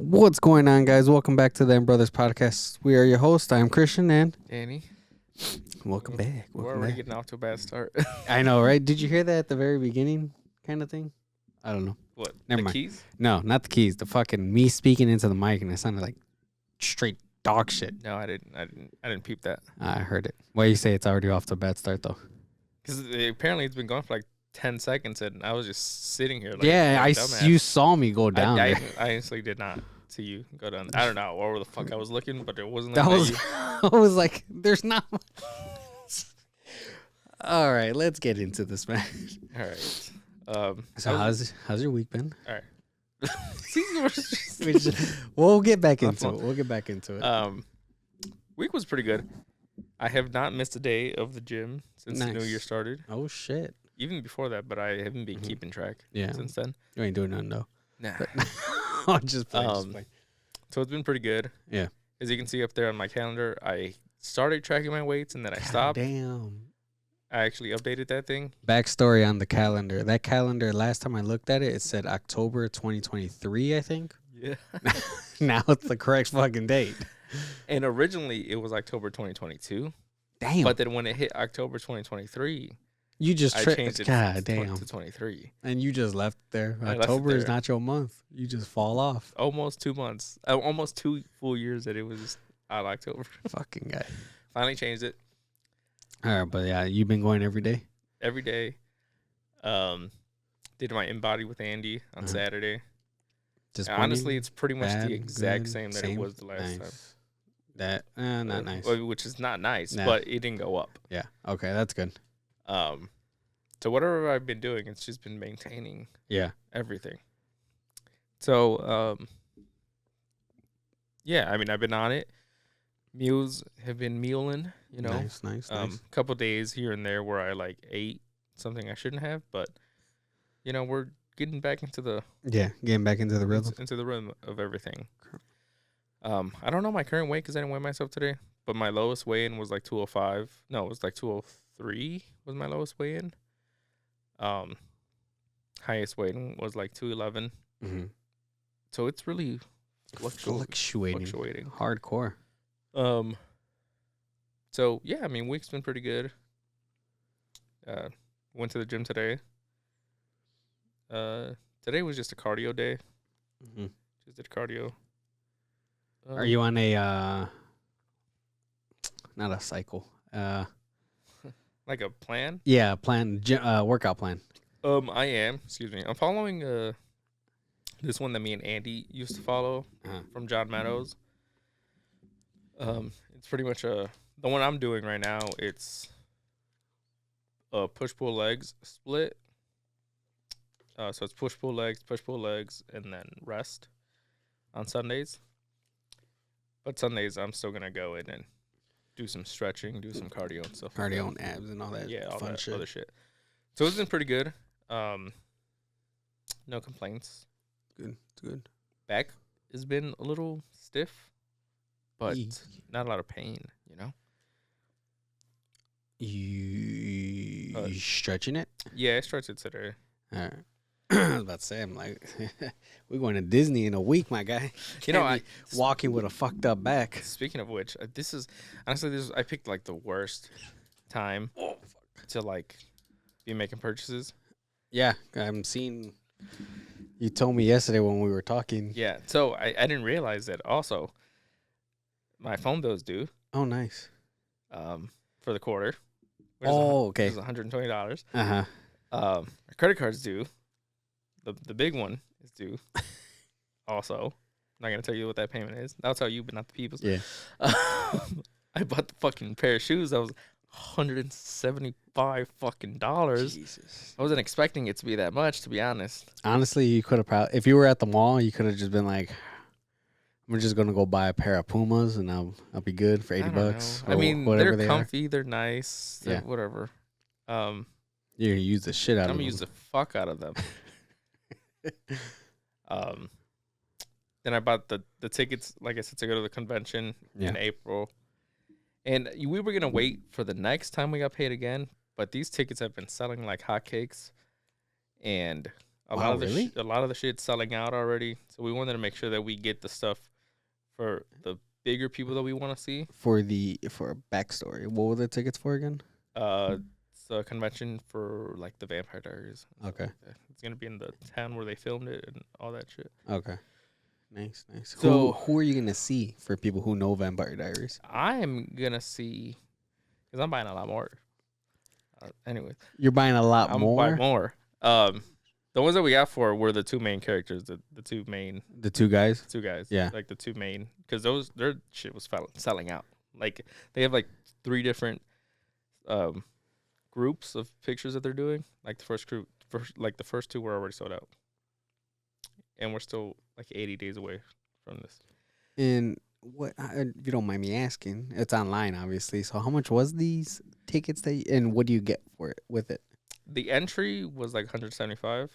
What's going on, guys? Welcome back to the M Brothers podcast. We are your hosts. I'm Christian, and Danny, welcome back. we're Welcome already back. getting off to a bad start. I know, right? Did you hear that at the very beginning, kind of thing? I don't know. What? Never the mind. keys? No, not the keys. The fucking me speaking into the mic, and it sounded like straight dog shit. No, I didn't peep that. I heard it. Why you say it's already off to a bad start, though? Because apparently it's been going for like 10 seconds, and I was just sitting here. Like, Yeah, like a dumbass. you saw me go down I there. honestly did not see you go down. I don't know where the fuck I was looking, but it wasn't. That Like was, you. I was like, there's not. All right, let's get into this, man. All right. So how's your week been? All right. See, we're just- We'll get back into it. We'll get back into it. Week was pretty good. I have not missed a day of the gym since the new Nice. year started. Oh shit! Even before that, but I haven't been keeping track Yeah, since then. you ain't doing nothing though. Nah. I'll just play. So it's been pretty good. Yeah. As you can see up there on my calendar, I started tracking my weights and then I stopped. Damn. I actually updated that thing. Backstory on the calendar. That calendar, last time I looked at it, it said October 2023, I think. Yeah. Now it's the correct fucking date. And originally it was October 2022. Damn. But then when it hit October 2023, you just I changed it God to damn. 23. And you just left it there. I left it October is there. not your month. You just fall off. Almost 2 months. Almost 2 full years that it was just out of October. Fucking guy. Finally changed it All right, but yeah, you've been going every day. every day. Did my in-body with Andy on Saturday. Honestly, it's pretty much bad, the exact good, same that it was the last time. That not nice. Which is not nice, Nah. but it didn't go up. Yeah. Okay, that's good. So whatever I've been doing, it's just been maintaining Yeah. everything. So, yeah, I mean, I've been on it. Meals have been mealing, you know. Nice. Couple days here and there where I like ate something I shouldn't have, but you know, we're getting back into the Getting back into the rhythm. of everything. I don't know my current weight because I didn't weigh myself today, but my lowest weigh-in was like 205. No, it was like 203 was my lowest weigh-in. Highest weigh-in was like 211. Mm-hmm. So it's really fluctuating. Hardcore. So yeah, I mean, week's been pretty good. Went to the gym today. Today was just a cardio day. Mm-hmm. Just did cardio. Are you on a not a cycle? Like a plan? Yeah, workout plan. I am. Excuse me. I'm following this one that me and Andy used to follow from John Meadows. It's pretty much the one I'm doing right now. It's a push pull legs split. So it's push pull legs, and then rest on Sundays. But Sundays I'm still gonna go in and do some stretching, do some cardio and stuff. Cardio and abs and all that. Yeah, all fun that shit. other shit. So it's been pretty good. No complaints. Good. It's good. Back has been a little stiff, but Eek. not a lot of pain, you know? You stretching it? Yeah, I stretched it today. All right. I was about to say, I'm like, we're going to Disney in a week, my guy. You know, Can't be walking with a fucked up back. Speaking of which, this is I picked like the worst time to like be making purchases. Yeah, I'm seeing. You told me yesterday when we were talking. Yeah, so I didn't realize that also my phone bill's due Oh, nice. for the quarter. Okay. It's $120. Uh-huh. My credit card's due. The big one is due. Also, I'm not gonna tell you what that payment is. I'll tell you, but not the people's. Yeah. I bought the fucking pair of shoes. That was $175 fucking dollars. Jesus. I wasn't expecting it to be that much, to be honest. Honestly, you could have probably, if you were at the mall, you could have just been like, "I'm just gonna go buy a pair of Pumas and I'll be good for $80." I mean, whatever they're they comfy, they're nice, Yeah. whatever. You're gonna use the shit out I'm of gonna them. use the fuck out of them. Then I bought the tickets, like I said, to go to the convention in April. And we were going to wait for the next time we got paid again, but these tickets have been selling like hotcakes. And Wow, really? A lot of the shit's selling out already. So we wanted to make sure that we get the stuff for the bigger people that we want to see. For a backstory, what were the tickets for again? It's a convention for like the Vampire Diaries. Okay. Like it's gonna be in the town where they filmed it and all that shit. Okay. Nice. So who are you gonna see for people who know Vampire Diaries? I am gonna see because I'm buying a lot more. Anyways, You're buying a lot I'm more. buying more. The ones that we got for were the two main characters, the two guys. Yeah. like the two main, because their shit was selling out. Like they have like 3 different groups of pictures that they're doing. Like the first 2 were already sold out, and we're still like 80 days away from this. And what, if you don't mind me asking, it's online, obviously. So how much was these tickets and what do you get for it with it? The entry was like 175.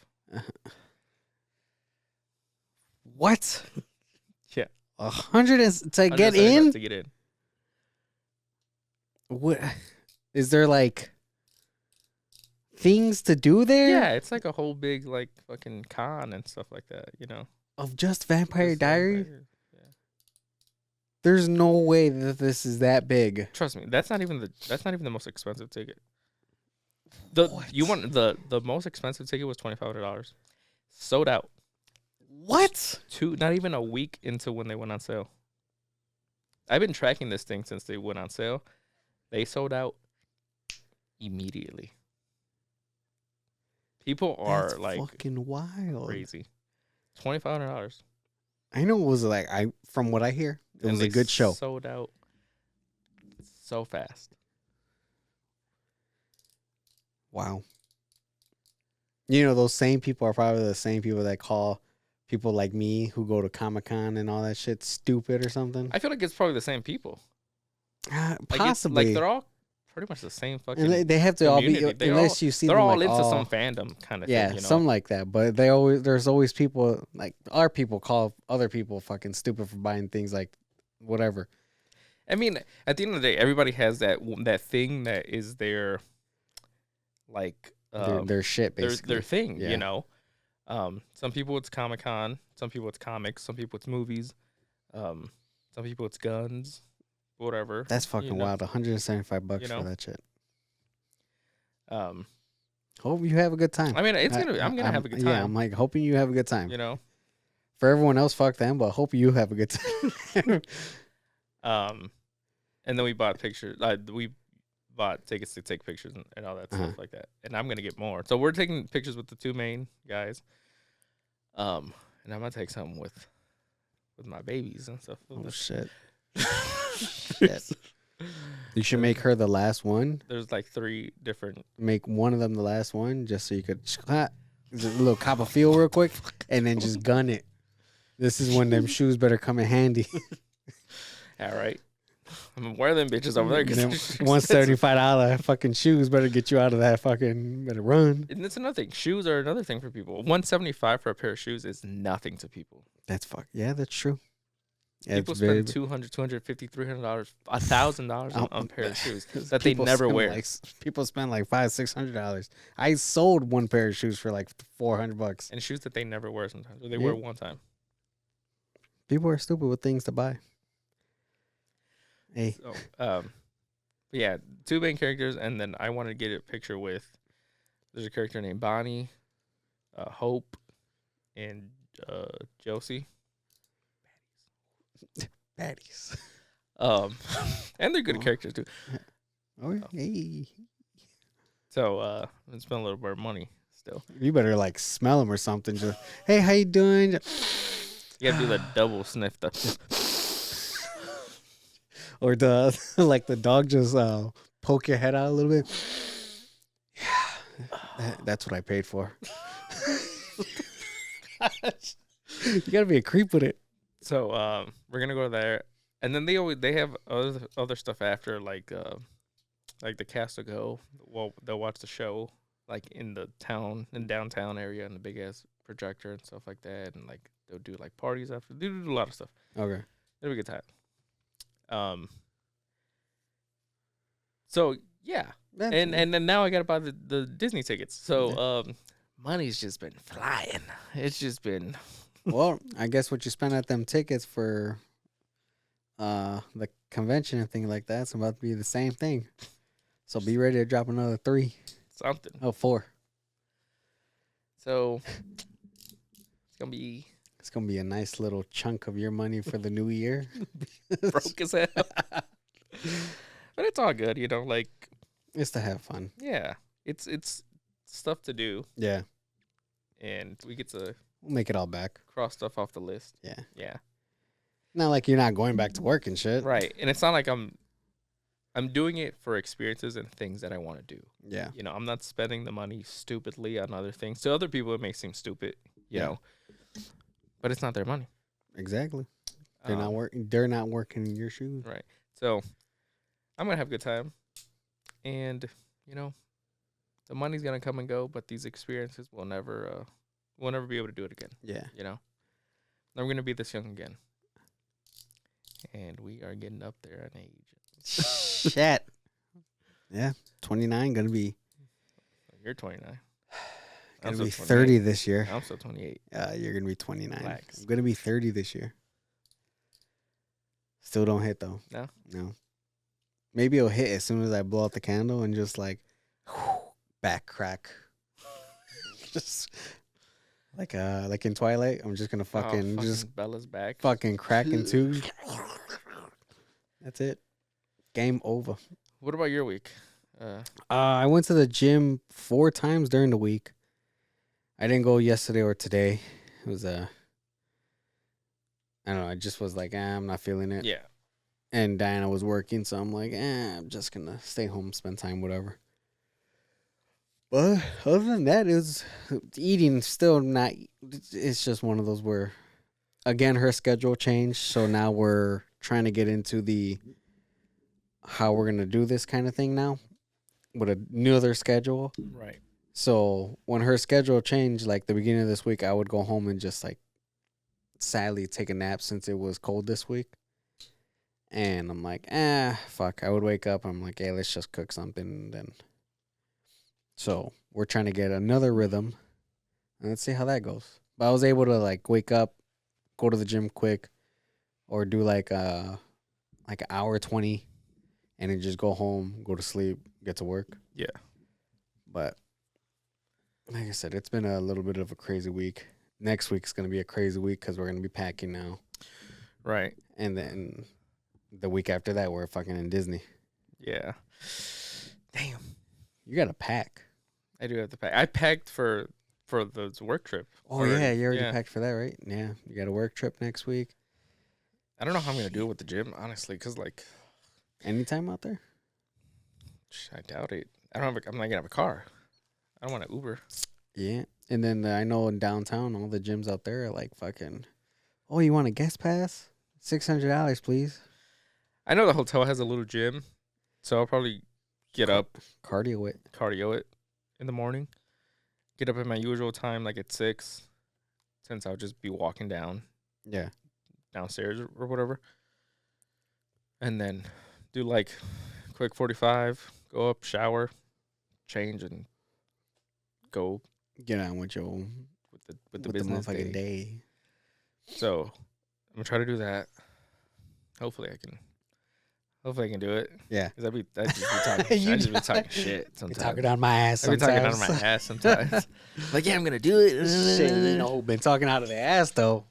What? Yeah, 100 is to get in. To get in. What is there like things to do there? Yeah, it's like a whole big like fucking con and stuff like that. Of just Vampire Diaries. Yeah. There's no way that this is that big. Trust me, that's not even the most expensive ticket. The most expensive ticket was $2,500, sold out. What? Not even a week into when they went on sale. I've been tracking this thing since they went on sale. They sold out immediately. People are That's like fucking wild, crazy. $2,500. I know it was like from what I hear, it was a good show. Sold out so fast. Wow. Those same people are probably the same people that call people like me who go to Comic-Con and all that shit stupid or something. I feel like it's probably the same people. Possibly. Like they're all pretty much the same fucking. And they have to community. all be unless you see they're them all like into some fandom kind of thing. Yeah, something like that. But there's always people like our people call other people fucking stupid for buying things like whatever. I mean, at the end of the day, everybody has that thing that is their like their shit basically. Their thing. Yeah. Some people it's Comic-Con, some people it's comics, some people it's movies, some people it's guns, whatever. That's fucking wild. $175 for that shit. Hope you have a good time. I mean, I'm gonna have a good time. Yeah, I'm like hoping you have a good time. For everyone else, fuck them, but hope you have a good time. And then we bought pictures. We bought tickets to take pictures and all that stuff like that. And I'm gonna get more. So we're taking pictures with the 2 main guys. And I'm gonna take some with my babies and stuff. Oh shit. Shit. You should make her the last one. There's like 3 different. Make one of them the last one, just so you could a little cop a feel real quick, and then just gun it. This is when them shoes better come in handy. All right. I'm gonna wear them bitches over there. $175 fucking shoes better get you out of that fucking. Better run. And that's another thing. Shoes are another thing for people. $175 for a pair of shoes is nothing to people. Yeah, that's true. People spend $200, $250, $300, $1,000 on a pair of shoes that they never wear. People spend like $500-$600. I sold one pair of shoes for like $400. And shoes that they never wear sometimes, or they wear one time. People are stupid with things to buy. Hey. So, yeah, 2 main characters, and then I wanted to get a picture with. There's a character named Bonnie, Hope, and Josie. Baddies. And they're good characters too. Oh, hey. So, I'm spending a little bit of money still. You better like smell them or something. Just, hey, how you doing? You gotta do the double sniff. Or the like the dog just poke your head out a little bit. Yeah, that's what I paid for. You gotta be a creep with it. So we're gonna go there, and then they have other stuff after like the cast will go. Well, they'll watch the show like in downtown area in the big ass projector and stuff like that, and like they'll do like parties after. They do a lot of stuff. Okay, it'll be a good time. So yeah, and then now I gotta buy the Disney tickets. So money's just been flying. It's just been Well, I guess what you spent at them tickets for the convention and things like that's about to be the same thing. So be ready to drop another 3. something. Oh, 4. So it's gonna be It's gonna be a nice little chunk of your money for the new year. broke as hell. But it's all good, you know, like It's to have fun. yeah. It's stuff to do Yeah. and we get to We'll make it all back. cross stuff off the list. Yeah. Yeah. Not like you're not going back to work and shit. Right. And it's not like I'm doing it for experiences and things that I want to do. Yeah. You know, I'm not spending the money stupidly on other things. To other people, it may seem stupid, you Yeah. know, but it's not their money. Exactly. They're not working. They're not working in your shoes. Right. So I'm gonna have a good time, and you know, the money's gonna come and go, but these experiences will never, we'll never be able to do it again. Yeah. You know, I'm gonna be this young again, and we are getting up there in age. Shit. Yeah. 29. Gonna be. You're 29. Gonna I'm be still 30 28. this year. I'm still 28. You're gonna be 29. Relax. I'm gonna be 30 this year. Still don't hit though. No? No. Maybe it'll hit as soon as I blow out the candle and just like back crack. Just like in Twilight. I'm just gonna fucking just Bella's back. fucking crack in two. That's it. Game over. What about your week? I went to the gym 4 times during the week. I didn't go yesterday or today. It was I don't know. I just was like, I'm not feeling it. Yeah. And Diana was working, so I'm like, I'm just gonna stay home, spend time, whatever. But other than that, it was eating still not. It's just one of those where, again, her schedule changed, so now we're trying to get into the how we're gonna do this kind of thing now with a new other schedule. Right. So when her schedule changed, like the beginning of this week, I would go home and just like sadly take a nap since it was cold this week. And I'm like, fuck. I would wake up. I'm like, hey, let's just cook something. And then, so we're trying to get another rhythm. And let's see how that goes. But I was able to like wake up, go to the gym quick, or do like an hour 20, and then just go home, go to sleep, get to work. Yeah. But like I said, it's been a little bit of a crazy week. Next week's gonna be a crazy week because we're gonna be packing now. Right. And then the week after that, we're fucking in Disney. Yeah. Damn. You gotta pack. I do have to pack. I packed for the work trip. Oh yeah, you already packed for that, right? Yeah, you got a work trip next week. I don't know how I'm gonna do it with the gym, honestly, because like, Anytime out there? I doubt it. I'm not gonna have a car. I don't want to Uber. Yeah. And then I know in downtown, all the gyms out there are like fucking. Oh, you want a guest pass? $600, please. I know the hotel has a little gym, so I'll probably get up, Cardio it. in the morning. Get up at my usual time, like at 6, since I'll just be walking downstairs or whatever. And then do like quick 45, go up, shower, change, and go Get on with your with the business motherfucking day. day. So I'm gonna try to do that. Hopefully I can do it. Yeah. Cause I just be talking shit sometimes. Be talking on my ass I be sometimes. talking out of my ass sometimes. Like, yeah, I'm gonna do it. Shit, been talking out of the ass though.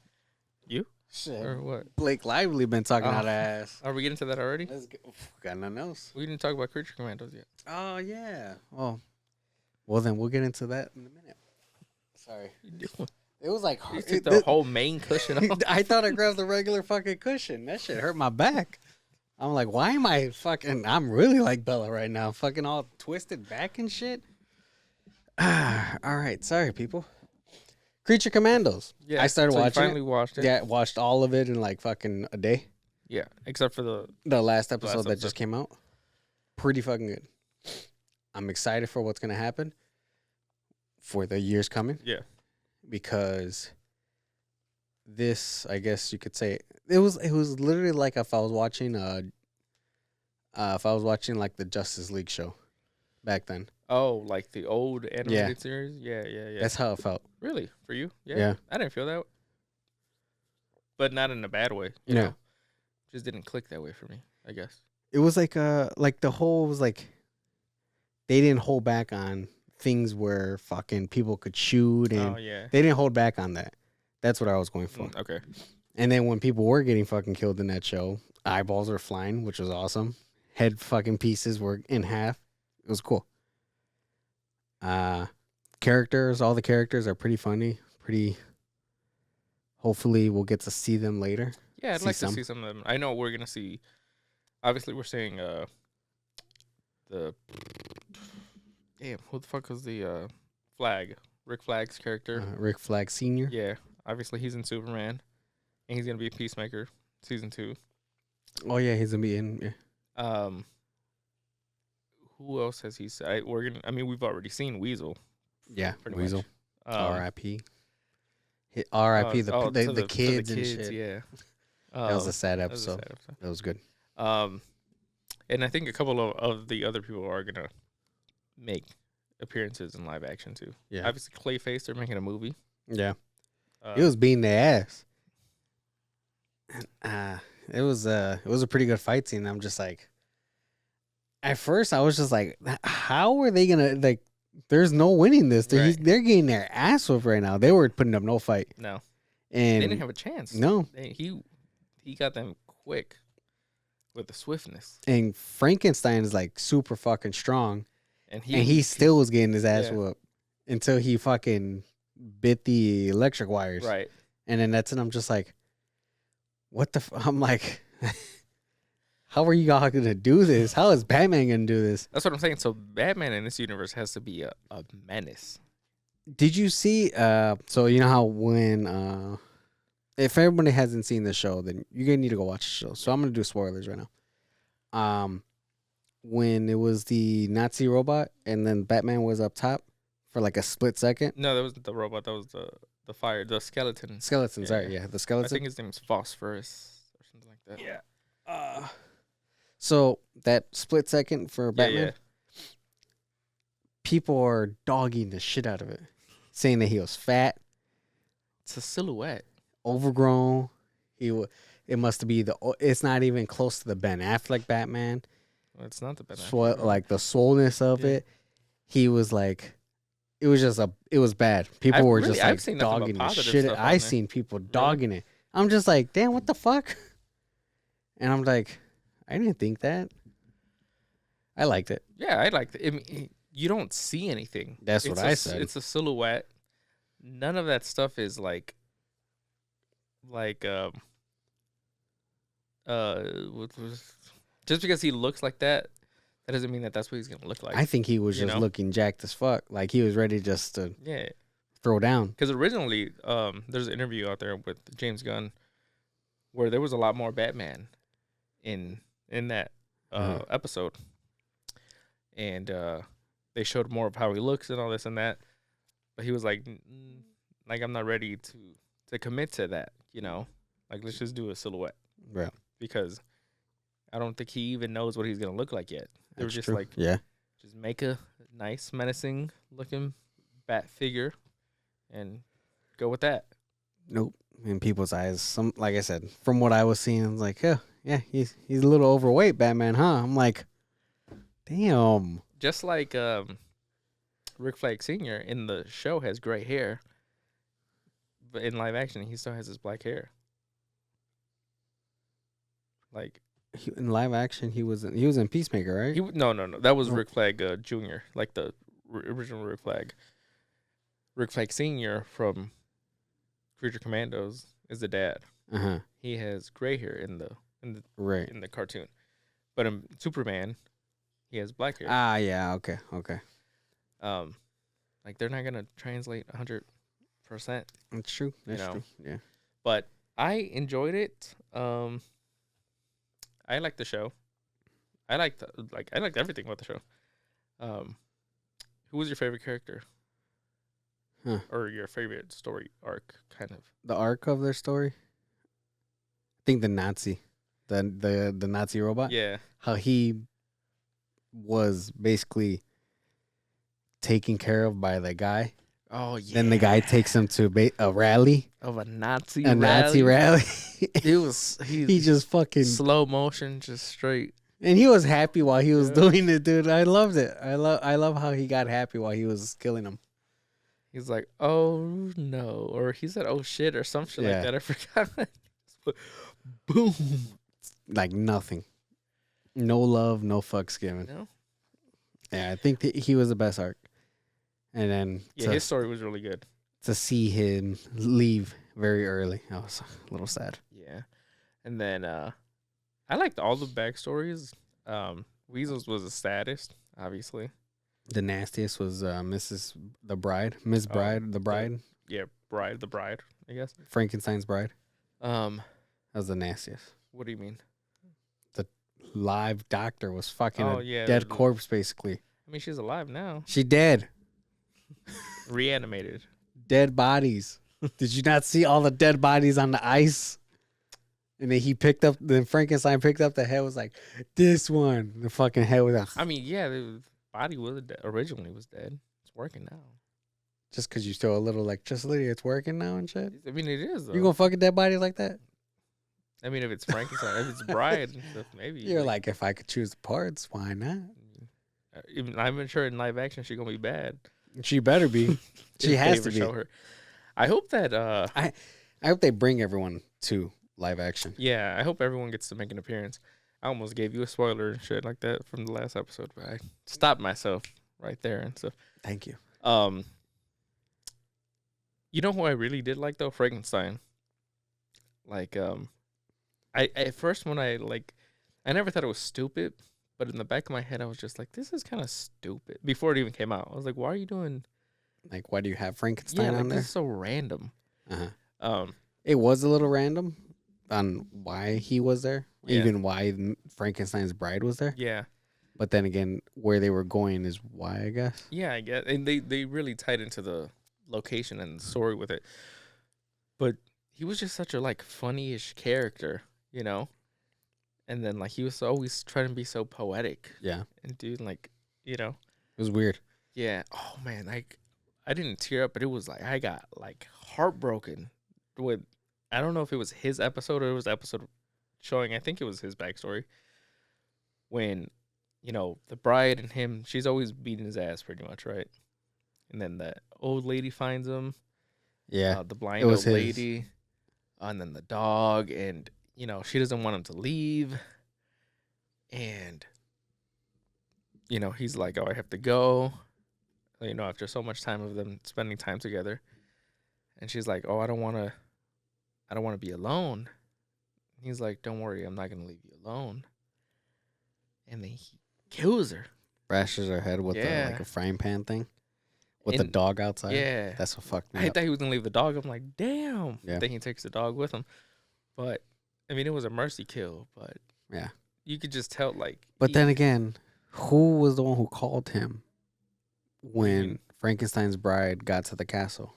You? Shit. Or what? Blake Lively been talking out of the ass. Are we getting to that already? Let's go. Got nothing else. We didn't talk about Creature Commandos yet. Oh yeah. Oh. Well then we'll get into that in a minute. Sorry. It was like You took the whole main cushion off. I thought I grabbed the regular fucking cushion. That shit hurt my back. I'm like, why am I fucking? I'm really like Bella right now, fucking all twisted back and shit. All right, sorry people. Creature Commandos. Yeah, I started so you watching. finally watched it. Yeah, watched all of it in like fucking a day. Yeah, except for The last episode that episode. just came out. Pretty fucking good. I'm excited for what's gonna happen for the years coming. Yeah. Because this, I guess you could say, it was literally like if I was watching like the Justice League show back then. Oh, like the old Yeah. animated series? Yeah, yeah, yeah. That's how it felt. Really? For you? Yeah. Yeah. I didn't feel that, but not in a bad way. You Yeah. know, just didn't click that way for me. I guess. It was like the whole was like they didn't hold back on things where fucking people could shoot and Oh yeah. they didn't hold back on that. That's what I was going for. Okay. And then when people were getting fucking killed in that show, eyeballs were flying, which was awesome. Head fucking pieces were in half. It was cool. Characters, all the characters are pretty funny. Pretty. Hopefully, we'll get to see them later. Yeah, I'd like to see some of them. I know we're gonna see. Obviously, we're seeing the damn who the fuck was the Flag Rick Flag's character. Rick Flag Senior. Yeah, obviously he's in Superman, and he's gonna be a Peacemaker season 2. Oh yeah, he's gonna be in. Yeah. Who else has he said? I mean, we've already seen Weasel. Yeah, pretty Weasel. much. R.I.P. R.I.P. The kids and shit. Yeah, That was a sad that was a episode. sad episode. That was good. And I think a couple of the other people are gonna make appearances in live action too. Yeah. Obviously, Clayface, they're making a movie. Yeah. It was beating their ass. It was a pretty good fight scene. I'm just like, at first I was just like, how are they gonna like? There's no winning this. Right. They're getting their ass whooped right now. They were putting up no fight. No, And they didn't have a chance. No. He got them quick with the swiftness, And Frankenstein is like super fucking strong, and he still was getting his ass Yeah. whooped until he fucking bit the electric wires. right. And then that's it. I'm just like, what the? I'm like, how are you all gonna do this? How is Batman gonna do this? That's what I'm saying. So Batman in this universe has to be a menace. Did you see? So you know how when if everybody hasn't seen the show, then you're gonna need to go watch the show. So I'm gonna do spoilers right now. When it was the Nazi robot and then Batman was up top for like a split second. No, that wasn't the robot. That was the skeleton. Skeleton, Yeah. sorry, yeah, the I skeleton. think his name is Phosphorus or something like that. Yeah. So that split second for Batman, people are dogging the shit out of it, saying that he was fat, It's a silhouette. overgrown. It must be it's not even close to the Ben Affleck Batman. Well, it's not the Batman. Like the swollenness of Yeah. it. He was like, it was bad. People were just I've like seen nothing but dogging the positive shit. stuff on I there. seen people dogging it. I'm just like, damn, what the fuck? And I'm like, I didn't think that. I liked it. Yeah, I like it. I mean, you don't see anything. That's what I It's said. It's a silhouette. None of that stuff is like just because he looks like that, that doesn't mean that that's what he's gonna look like. I think he was you just know? looking jacked as fuck. Like he was ready just to Yeah, throw down. because originally, there's an interview out there with James Gunn where there was a lot more Batman in that episode, and they showed more of how he looks and all this and that. But he was like, like I'm not ready to commit to that, you know. Like let's just do a silhouette Yeah, because I don't think he even knows what he's gonna look like yet. They were that's just true. like, Yeah. just make a nice, menacing looking bat figure, and go with that. Nope. In people's eyes, like I said, from what I was seeing, I was like, yeah, he's a little overweight, Batman, huh? I'm like, damn. Just like Rick Flag Sr. in the show has gray hair, but in live action he still has his black hair. Like In live action, he was in Peacemaker, right? no, that was Oh. Rick Flag Jr., like the original Rick Flag. Rick Flag Sr. from Creature Commandos is the dad. He has gray hair in the Right. in the cartoon, but in Superman, he has black hair. Ah, yeah. Okay. Like they're not gonna translate 100%, That's true. That's know. true. Yeah. but I enjoyed it. I liked the show. I liked everything about the show. Who was your favorite character? Huh. Or your favorite story arc, kind of? The arc of their story. I think the Nazi, the Nazi robot. Yeah, How he was basically taken care of by the guy. Oh yeah. Then the guy takes him to a rally, of a Nazi a Nazi rally. He he just fucking slow motion, just straight. and he was happy while he was doing it, dude. I loved it. I love how he got happy while he was killing him. He's like, oh no, or he said, oh shit, or some shit like that. I forgot. Boom. Like nothing. No love, no fucks given. No. Yeah, I think he was the best arc. And then his story was really good. To see him leave very early, I was a little sad. Yeah, and then I liked all the backstories. Weasel's was the saddest, obviously. The nastiest was Miss Bride, the bride. The bride, I guess. Frankenstein's bride. That was the nastiest. What do you mean? The live doctor was fucking dead corpse, basically. I mean, she's alive now. She dead. Reanimated. Dead bodies. Did you not see all the dead bodies on the ice? And then Frankenstein picked up the head, was like, this one. The fucking head was like, I mean, the body originally was dead. It's working now. Just because you still a little like, just literally, it's working now and shit? I mean, it is, though. You gonna fuck a dead body like that? I mean, if it's Frankenstein, if it's Bride and stuff, maybe. You're like, if I could choose the parts, why not? Even I'm sure in live action she's gonna be bad. She better be. She has to be. Show her. I hope that I hope they bring everyone to live action. Yeah, I hope everyone gets to make an appearance. I almost gave you a spoiler and shit like that from the last episode, but I stopped myself right there and stuff. Thank you. You know who I really did like though? Frankenstein. Like, I at first when I never thought it was stupid, but in the back of my head I was just like, this is kind of stupid. Before it even came out, I was like, why are you doing? Like, why do you have Frankenstein on there? This is so random. It was a little random on why he was there, even why Frankenstein's bride was there. Yeah. But then again, where they were going is why, I guess. Yeah, I guess. And they really tied into the location and the story with it. But he was just such a funny-ish character, you know? And then he was always trying to be so poetic. Yeah. And dude, you know. It was weird. Yeah. Oh man, I didn't tear up, but it was I got heartbroken with, I don't know if it was his episode or it was episode showing, I think it was his backstory, when, you know, the bride and him, she's always beating his ass pretty much, right? And then the old lady finds him. Yeah. The blind old lady. And then the dog. And, you know, she doesn't want him to leave. And, you know, he's like, oh, I have to go. You know, after so much time of them spending time together. And she's like, oh, I don't want to be alone. He's like, don't worry, I'm not going to leave you alone. And then he kills her. Bashes her head with a frying pan thing. With the dog outside. Yeah. That's what fucked me up. I thought he was going to leave the dog. I'm like, damn. Yeah. Then he takes the dog with him. But, I mean, it was a mercy kill. But yeah, you could just tell, But then again, who was the one who called him when Frankenstein's bride got to the castle?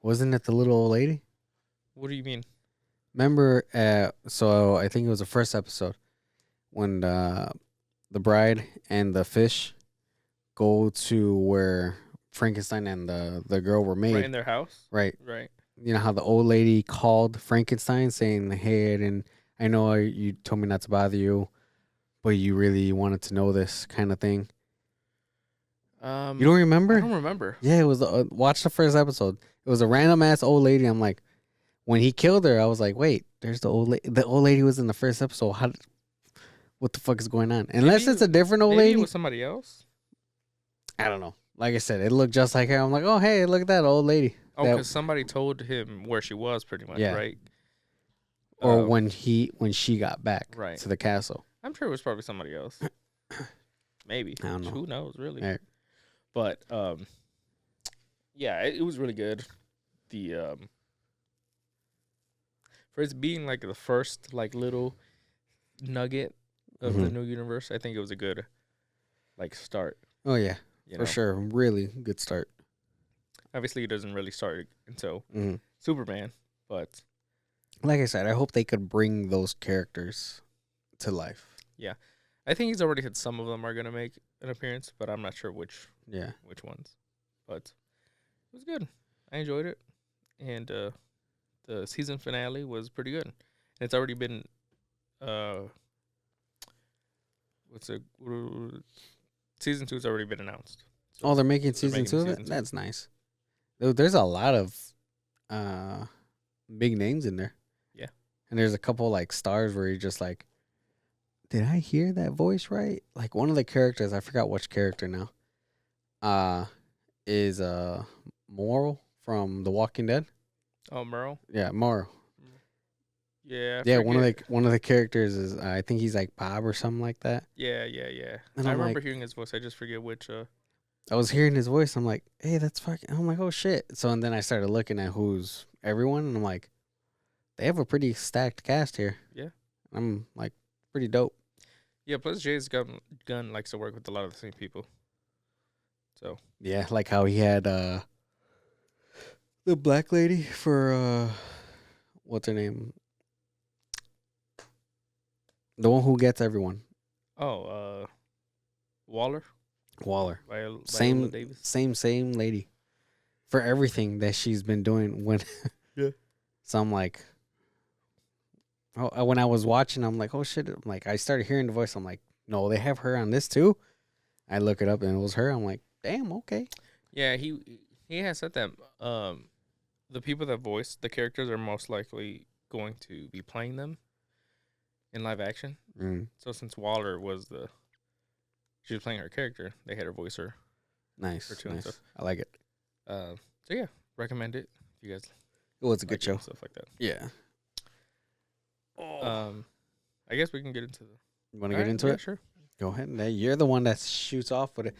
Wasn't it the little old lady? What do you mean? Remember, so I think it was the first episode when the bride and the fish go to where Frankenstein and the girl were made. Right in their house? Right. Right. You know how the old lady called Frankenstein saying, hey, I know you told me not to bother you, but you really wanted to know this kind of thing. You don't remember? I don't remember. Yeah, it was. Watch the first episode. It was a random ass old lady. I'm like, when he killed her, I was like, wait, there's the old lady. The old lady was in the first episode. What the fuck is going on? Unless it's a different old lady. Maybe it was somebody else. I don't know. Like I said, it looked just like her. I'm like, oh, hey, look at that old lady. Oh, because somebody told him where she was, pretty much, right? Or when she got back to the castle. I'm sure it was probably somebody else. Maybe. I don't know. Who knows, really? Right. But yeah, it was really good. The for it being the first little nugget of the new universe, I think it was a good start. Oh yeah, for sure, really good start. Obviously, it doesn't really start until Superman, but like I said, I hope they could bring those characters to life. Yeah, I think he's already had some of them are gonna make an appearance, but I'm not sure which Yeah. which ones, but it was good. I enjoyed it, and the season finale was pretty good. And it's already been uh, what's it? Season 2's already been announced. So Oh, they're making they're season making 2 of season it? 2. That's nice. There's a lot of uh big names in there. Yeah. And there's a couple like stars where you're just like, did I hear that voice right? Like one of the characters, I forgot which character now. Is Moral from The Walking Dead. Oh, Merle. Yeah, Moral. Yeah, I Yeah, forget. one of the characters is I think he's like Bob or something like that. Yeah, yeah, yeah. And I I'm remember like, hearing his voice. I just forget which. I was hearing his voice. I'm like, hey, that's fucking. I'm like, oh shit. So and then I started looking at who's everyone, and I'm like, they have a pretty stacked cast here. Yeah. I'm like, pretty dope. Yeah. Plus, Jay's gun likes to work with a lot of the same people. So Yeah, like how he had the black lady for what's her name? The one who gets everyone. oh, Waller. Waller. Viola Same Davis. same lady. For everything that she's been doing when Yeah. So I'm like, oh, when I was watching, I'm like, oh shit. I'm like, I started hearing the voice. I'm like, no, they have her on this too. I look it up and it was her. I'm like, damn, okay. Yeah, he has said that the people that voice the characters are most likely going to be playing them in live action. Mm, So since Waller she was playing her character, they had her voice her. nice. For two and Nice. stuff. I like it. So yeah, recommend it if you guys It was a like good it show. and stuff like that. Yeah. Oh. I guess we can get into the. You want to All get right, into yeah, it? Sure. Go ahead. You're the one that shoots off with it.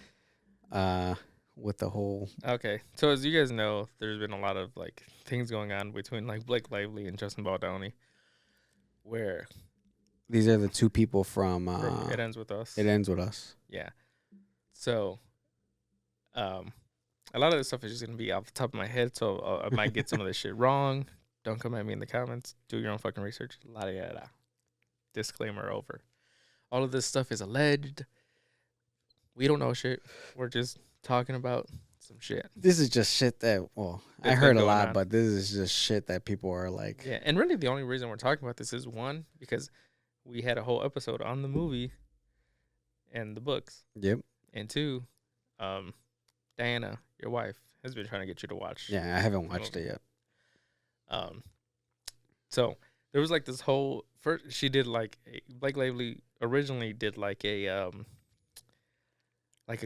With the whole. Okay, so as you guys know, there's been a lot of like things going on between like Blake Lively and Justin Baldoni, where These are the two people from. It Ends With Us. It Ends With Us. Yeah. So, a lot of this stuff is just gonna be off the top of my head, so I might get some of this shit wrong. Don't come at me in the comments. Do your own fucking research. La da da da. Disclaimer over. All of this stuff is alleged. We don't know shit. We're just talking about some shit. This is just shit that. Well, I That's heard been a going lot, on. but this is just shit that people are like. Yeah, and really the only reason we're talking about this is one, because we had a whole episode on the movie and the books. Yep. And two, Diana, your wife, has been trying to get you to watch. Yeah, I haven't watched it yet. So there was like this whole first. She did like Blake Lively originally did like a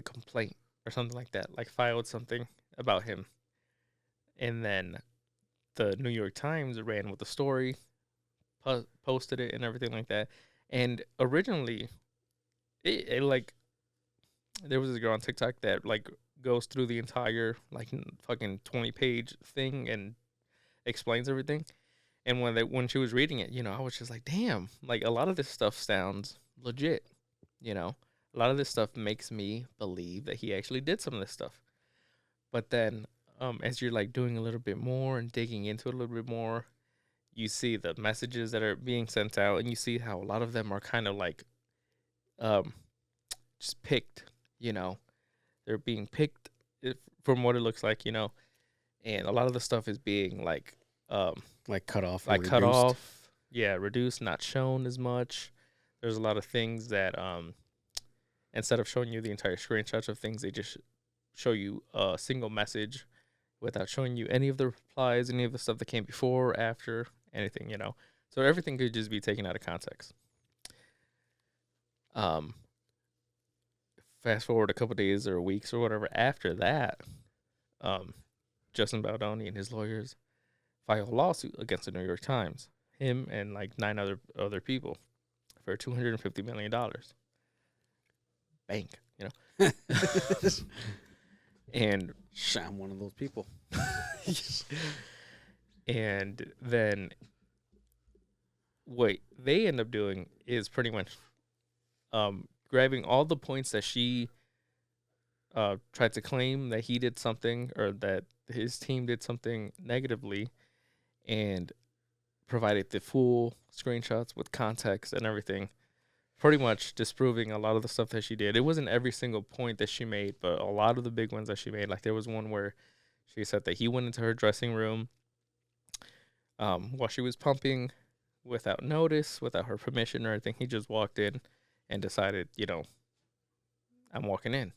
complaint or something like that, like filed something about him, and then the New York Times ran with the story, posted it and everything like that. And originally, it like there was this girl on TikTok that like goes through the entire like fucking 20-page thing and explains everything. And when she was reading it, I was just like, damn, like a lot of this stuff sounds legit, A lot of this stuff makes me believe that he actually did some of this stuff. But then as you're like doing a little bit more and digging into it a little bit more, you see the messages that are being sent out, and you see how a lot of them are kind of like just picked, They're being picked from what it looks like, and a lot of the stuff is being like cut off. like cut off, reduced, not shown as much. There's a lot of things that instead of showing you the entire screenshots of things, they just show you a single message without showing you any of the replies, any of the stuff that came before or after, anything, So everything could just be taken out of context. Fast forward a couple days or weeks or whatever after that, Justin Baldoni and his lawyers file a lawsuit against the New York Times, him and like 9 other people, for $250 million. Bank, And I'm one of those people. and then what they end up doing is pretty much grabbing all the points that she tried to claim that he did something or that his team did something negatively, and provided the full screenshots with context and everything pretty much disproving a lot of the stuff that she did. It wasn't every single point that she made, but a lot of the big ones that she made. Like there was one where she said that he went into her dressing room while she was pumping without notice, without her permission or anything. He just walked in and decided, I'm walking in.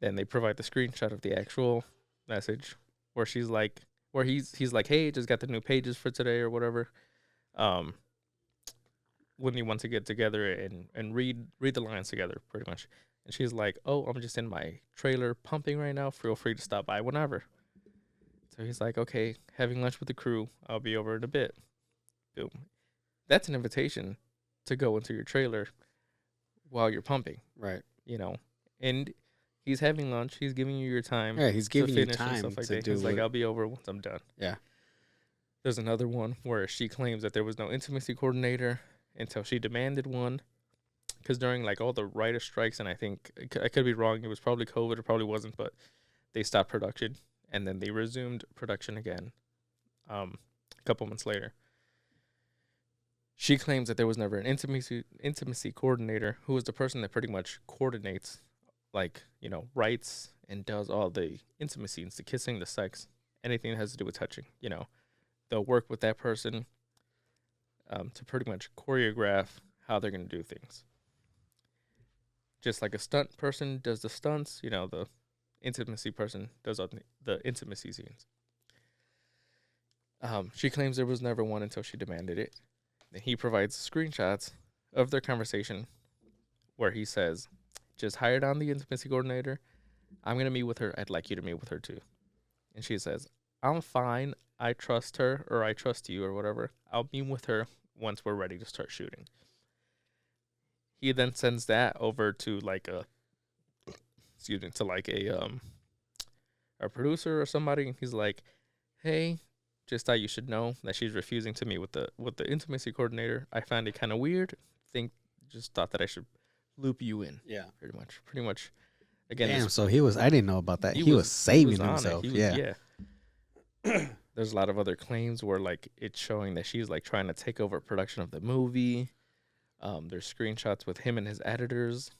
Then they provide the screenshot of the actual message where she's like, where he's like, hey, just got the new pages for today or whatever. When he wants to get together and read the lines together, pretty much. And she's like, oh, I'm just in my trailer pumping right now. Feel free to stop by whenever. So he's like, okay, having lunch with the crew. I'll be over in a bit. Boom. That's an invitation to go into your trailer while you're pumping. Right. And he's having lunch. He's giving you your time. Yeah, he's giving you and time stuff like to that. do He's like, I'll be over once I'm done. Yeah. There's another one where she claims that there was no intimacy coordinator until she demanded one. Because during like all the writer strikes, and I think I could be wrong, it was probably COVID, or probably wasn't, but they stopped production and then they resumed production again a couple months later. She claims that there was never an intimacy coordinator, who is the person that pretty much coordinates, like, writes and does all the intimacy scenes, the kissing, the sex, anything that has to do with touching. They'll work with that person to pretty much choreograph how they're going to do things. Just like a stunt person does the stunts, the intimacy person does all the intimacy scenes. She claims there was never one until she demanded it. Then he provides screenshots of their conversation where he says, just hired on the intimacy coordinator. I'm going to meet with her. I'd like you to meet with her too. And she says, I'm fine. I trust her, or I trust you, or whatever. I'll meet with her once we're ready to start shooting. He then sends that over to a producer or somebody, and he's like, hey, just thought you should know that she's refusing to meet with the intimacy coordinator. I find it kind of weird. Just thought that I should loop you in. Yeah. Pretty much. Again, damn, so I didn't know about that. He was saving himself. Yeah. There's a lot of other claims where like it's showing that she's like trying to take over production of the movie. There's screenshots with him and his editors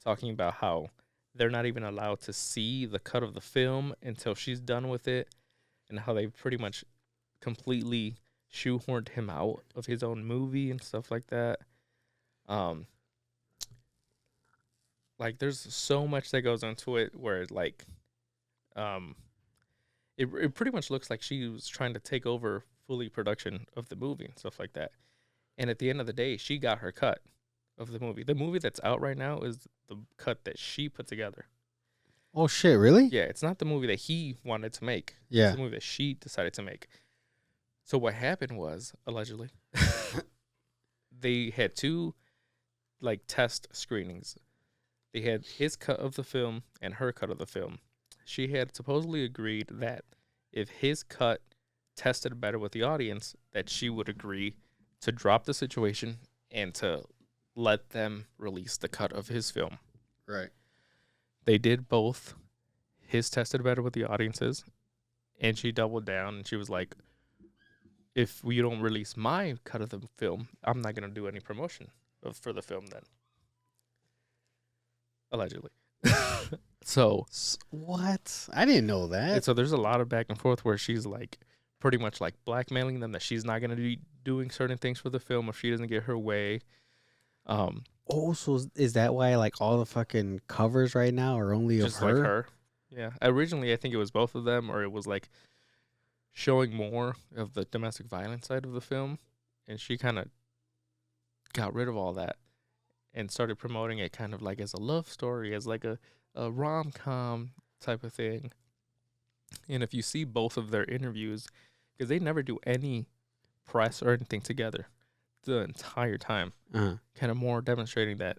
talking about how they're not even allowed to see the cut of the film until she's done with it, and how they pretty much completely shoehorned him out of his own movie and stuff like that. Like there's so much that goes into it where like it pretty much looks like she was trying to take over fully production of the movie and stuff like that. And at the end of the day, she got her cut of the movie. The movie that's out right now is the cut that she put together. Oh, shit, really? Yeah, it's not the movie that he wanted to make. Yeah. It's the movie that she decided to make. So what happened was, allegedly, they had two, test screenings. They had his cut of the film and her cut of the film. She had supposedly agreed that if his cut tested better with the audience, that she would agree to drop the situation and to let them release the cut of his film. Right. They did both. His tested better with the audiences, and she doubled down, and she was like, if you don't release my cut of the film, I'm not going to do any promotion for the film then. Allegedly. So what? I didn't know that. And so there's a lot of back and forth where she's pretty much blackmailing them that she's not going to be doing certain things for the film if she doesn't get her way. So is that why all the fucking covers right now are only just of her? Like her? Yeah. Originally, I think it was both of them, or it was showing more of the domestic violence side of the film, and she kind of got rid of all that and started promoting it kind of as a love story, as a rom-com type of thing. And if you see both of their interviews, because they never do any press or anything together the entire time, kind of more demonstrating that,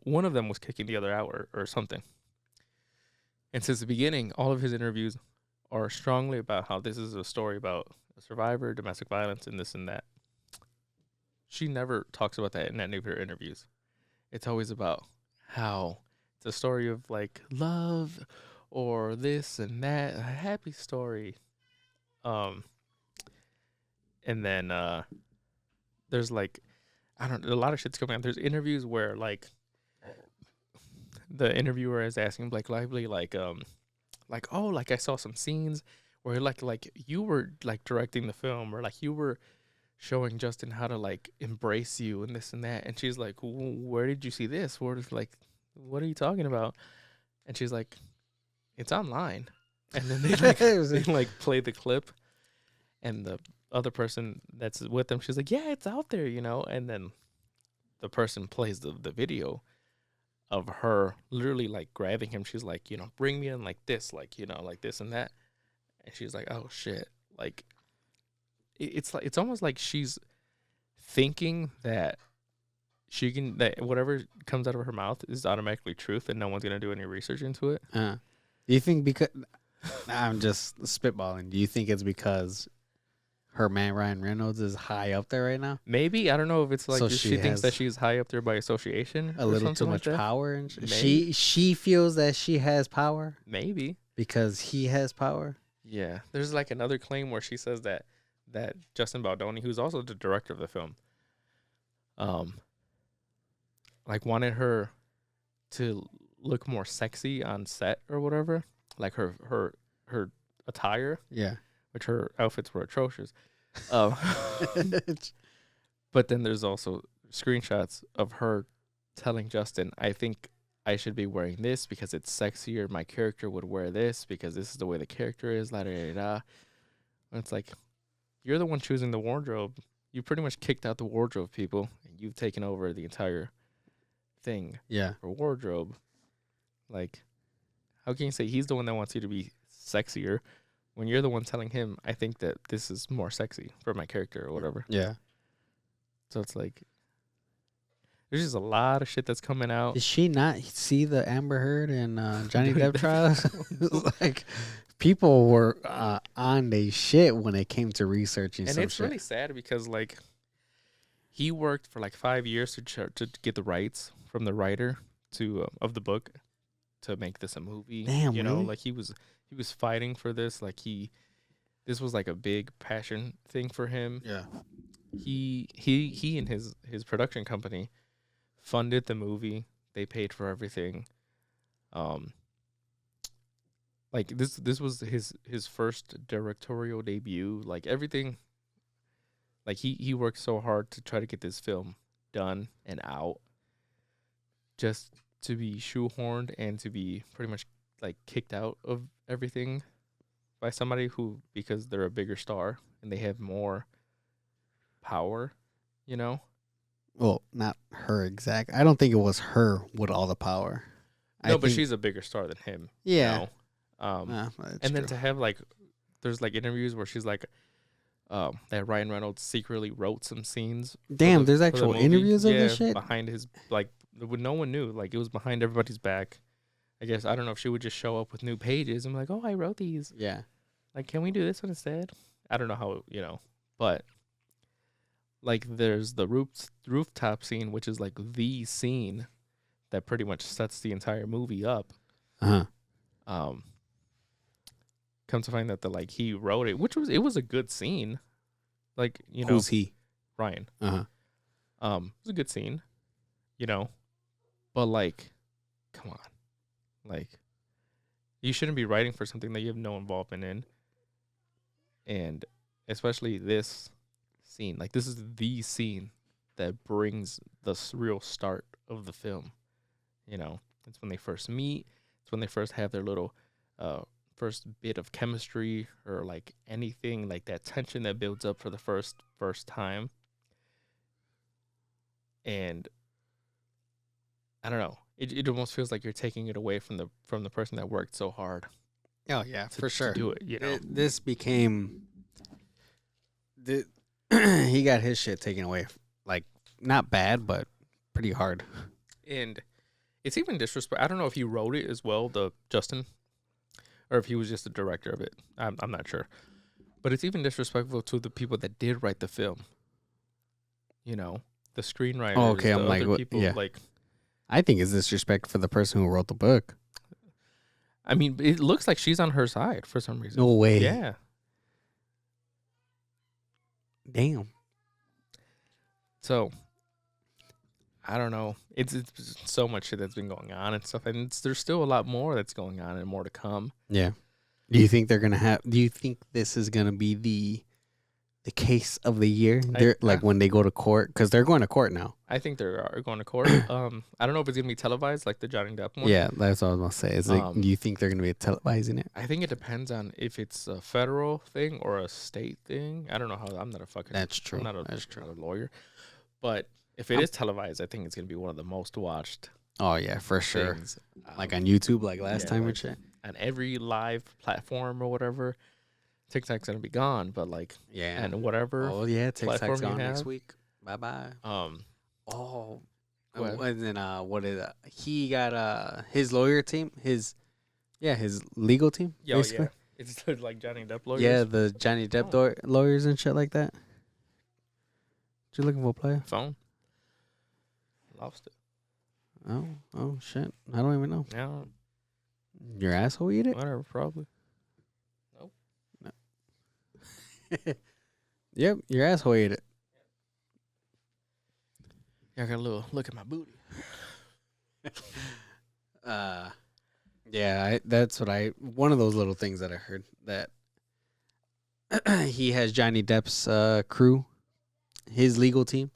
one of them was kicking the other out or something. And since the beginning, all of his interviews are strongly about how this is a story about a survivor, domestic violence, and this and that. She never talks about that in any of her interviews. It's always about how it's a story of love or this and that, a happy story. And then there's I don't. A lot of shit's coming out. There's interviews where like the interviewer is asking Blake Lively like oh like I saw some scenes where like you were like directing the film or like you were showing Justin how to like embrace you and this and that, and she's like, where did you see this? What is like, what are you talking about? And she's like, it's online. And then they like they like play the clip, and the other person that's with them, she's like, yeah, it's out there, you know. And then the person plays the video of her literally like grabbing him. She's like, you know, bring me in like this, like, you know, like this and that. And she's like, oh shit, like it's like it's almost like she's thinking that she can that whatever comes out of her mouth is automatically truth and no one's gonna do any research into it. Do you think because I'm just spitballing? Do you think it's because her man Ryan Reynolds is high up there right now? Maybe. I don't know if it's like So she thinks that she's high up there by association. A little too much power, and she feels that she has power. Maybe because he has power. Yeah, there's like another claim where she says that Justin Baldoni, who's also the director of the film, like wanted her to look more sexy on set or whatever, like her attire. Yeah, which her outfits were atrocious. But then there's also screenshots of her telling Justin, I think I should be wearing this because it's sexier. My character would wear this because this is the way the character is. La da da da. And it's like, you're the one choosing the wardrobe. You pretty much kicked out the wardrobe people, and you've taken over the entire thing. Yeah. For wardrobe. Like, how can you say he's the one that wants you to be sexier when you're the one telling him, I think that this is more sexy for my character or whatever? Yeah. So it's like, there's just a lot of shit that's coming out. Did she not see the Amber Heard and Johnny Depp trials? Like, people were on their shit when it came to researching and some it's shit. really sad because, like, he worked for, like, 5 years to get the rights from the writer to of the book to make this a movie. Damn, you know, really? like, he was fighting for this. Like, this was, like, a big passion thing for him. Yeah. He and his production company funded the movie. They paid for everything. Like this was his first directorial debut. Like everything. Like he worked so hard to try to get this film done and out, just to be shoehorned and to be pretty much like kicked out of everything by somebody who, because they're a bigger star and they have more power, you know. Well, not her exact. I don't think it was her with all the power. No, but she's a bigger star than him. Yeah. You know? And then to have like, there's like interviews where she's like, that Ryan Reynolds secretly wrote some scenes. Damn, there's actual interviews of this shit behind his, like, no one knew. Like, it was behind everybody's back. I guess, I don't know if she would just show up with new pages and be like, oh, I wrote these. Yeah. Like, can we do this one instead? I don't know how, you know, but like there's the rooftop scene, which is like the scene that pretty much sets the entire movie up. Uh-huh. Come to find that he wrote it, it was a good scene. Like, you know, who's he? Ryan. Uh-huh. It was a good scene, you know, but like, come on, like, you shouldn't be writing for something that you have no involvement in, and especially this scene. Like, this is the scene that brings the real start of the film. You know, it's when they first meet. It's when they first have their little first bit of chemistry, or like anything, like that tension that builds up for the first time. And I don't know, it almost feels like you're taking it away from the person that worked so hard. Oh yeah, for sure. To do it, you know. This became he got his shit taken away, like, not bad, but pretty hard. And it's even disrespect. I don't know if he wrote it as well, the Justin, or if he was just the director of it. I'm not sure. But it's even disrespectful to the people that did write the film. You know, the screenwriters. Oh, okay, the I'm like, other people, yeah. Like, I think it's disrespect for the person who wrote the book. I mean, it looks like she's on her side for some reason. No way. Yeah. Damn. So, I don't know. It's so much shit that's been going on and stuff, and there's still a lot more that's going on and more to come. Yeah. Do you think they're gonna have? Do you think this is gonna be the case of the year? They're like when they go to court, because they're going to court now. I think they are going to court. I don't know if it's gonna be televised like the Johnny Depp one. Yeah, that's what I was gonna say. Is like, do you think they're gonna be televising it? I think it depends on if it's a federal thing or a state thing. I don't know how. I'm not a fucking. That's true. That's true. Not a lawyer, but if it is televised, I think it's gonna be one of the most watched. Oh yeah, for sure. Like on YouTube, like last time and shit. On every live platform or whatever, TikTok's gonna be gone. But like, and whatever. Oh yeah, TikTok's gone next week. Bye bye. Oh. And then what is he got his lawyer team, his legal team, basically. Yeah. It's like Johnny Depp lawyers. Yeah, the Johnny Depp lawyers and shit like that. What you looking for, player? Phone. Lost it. Oh shit. I don't even know. Yeah. Your asshole eat it? Whatever, probably. Nope. No. Yep, your asshole ate it. Yeah, I got a little look at my booty. Yeah, that's what one of those little things that I heard, that he has Johnny Depp's crew, his legal team.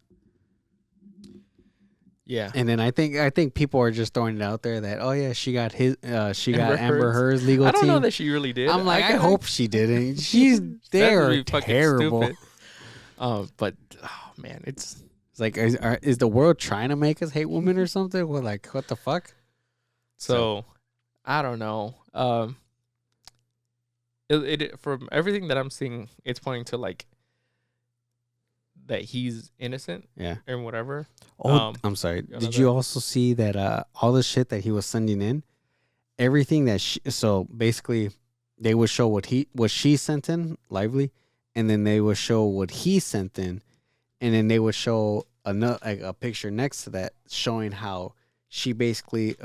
Yeah. And then I think people are just throwing it out there that, oh yeah, she got Amber Heard's legal team. I don't know that she really did. I'm like, I hope she didn't. She's they're terrible. But oh man, it's like, is the world trying to make us hate women or something? Well, like, what the fuck? So I don't know. It from everything that I'm seeing, it's pointing to like that he's innocent. Yeah. Or whatever. Oh, I'm sorry. Did you also see that all the shit that he was sending in, everything that so basically they would show what she sent in, Lively, and then they would show what he sent in, and then they would show a picture next to that showing how she basically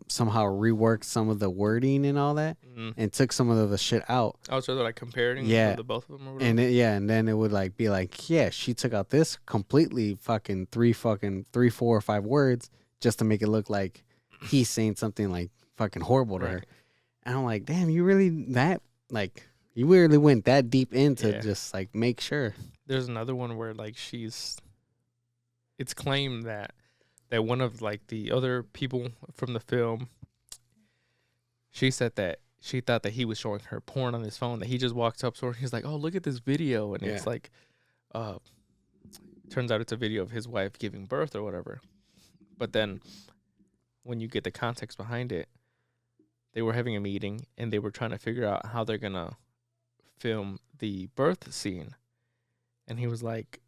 somehow reworked some of the wording and all that, and took some of the shit out. Oh, so they're like comparing the both of them or whatever? And then it would like be like, yeah, she took out this completely fucking three, 4 or 5 words just to make it look like he's saying something like fucking horrible to her. And I'm like, damn, you really went that deep into just like make sure. There's another one where like it's claimed that one of like the other people from the film, she said that she thought that he was showing her porn on his phone, that he just walked up to her and he's like, oh, look at this video. And it's like, turns out it's a video of his wife giving birth or whatever. But then when you get the context behind it, they were having a meeting and they were trying to figure out how they're going to film the birth scene. And he was like,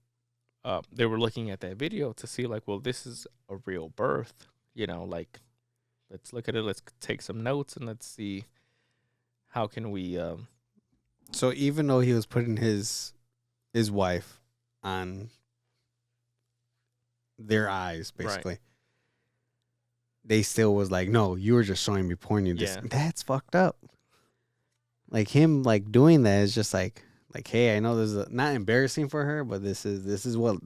they were looking at that video to see like, well, this is a real birth, like, let's look at it. Let's take some notes and let's see how can we. So even though he was putting his wife on their eyes, basically, they still was like, no, you were just showing me porn. That's fucked up. Like him, like doing that is just like, hey, I know this is not embarrassing for her, but this is what